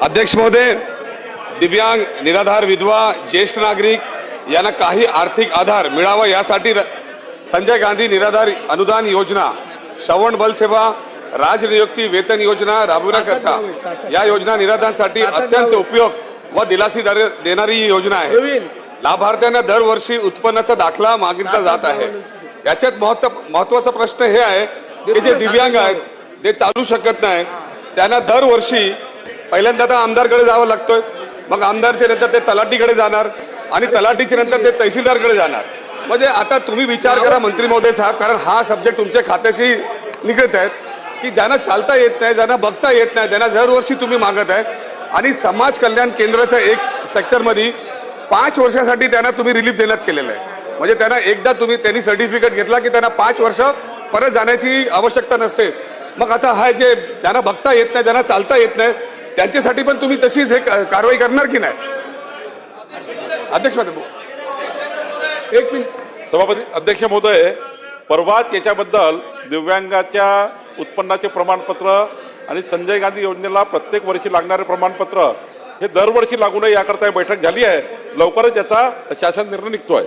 अध्यक्ष महोदय, दिव्यांग, निराधार, विधवा, ज्येष्ठ नागरिक यांना काही आर्थिक आधार मिळावा यासाठी संजय गांधी निराधार अनुदान योजना, श्रवण बल सेवा, राजनियुक्ती वेतन योजना राबवण्याकरता या योजना निराधारांसाठी अत्यंत उपयोग व दिलासी देणारी ही योजना आहे। लाभार्थ्यांना दरवर्षी उत्पन्नाचा दाखला मागितला जात आहे। याच्यात महत्त्वाचा प्रश्न हे आहे की जे दिव्यांग आहेत ते चालू शकत नाही, त्यांना दरवर्षी पहिल्यांदा तर आमदारकडे जावं लागतोय, मग आमदारच्या नंतर ते तलाठीकडे जाणार आणि तलाठीच्या नंतर ते तहसीलदारकडे जाणार। म्हणजे आता तुम्ही विचार करा मंत्री महोदय साहेब, कारण हा सब्जेक्ट तुमच्या खात्याशी निगडीत आहे की ज्यांना चालता येत नाही, ज्यांना बघता येत नाही, त्यांना दरवर्षी तुम्ही मागत आहे आणि समाज कल्याण केंद्राच्या एक सेक्टरमध्ये 5 वर्षासाठी त्यांना तुम्ही रिलीफ देण्यात केलेलं आहे। म्हणजे त्यांना एकदा त्यांनी सर्टिफिकेट घेतला की त्यांना 5 वर्ष परत जाण्याची आवश्यकता नसते। मग आता हा जे ज्यांना बघता येत नाही, ज्यांना चालता येत नाही, त्यांच्यासाठी पण तुम्ही तशीच हे कारवाई करणार की नाही? अध्यक्ष महोदय, एक मिनिट. सभापती अध्यक्ष महोदय, परवाच याच्याबद्दल दिव्यांगाच्या उत्पन्नाचे प्रमाणपत्र आणि संजय गांधी योजनेला प्रत्येक वर्षी लागणारे प्रमाणपत्र हे दरवर्षी लागू नये याकरता बैठक झाली आहे। लवकरच याचा शासन निर्णय निघतोय।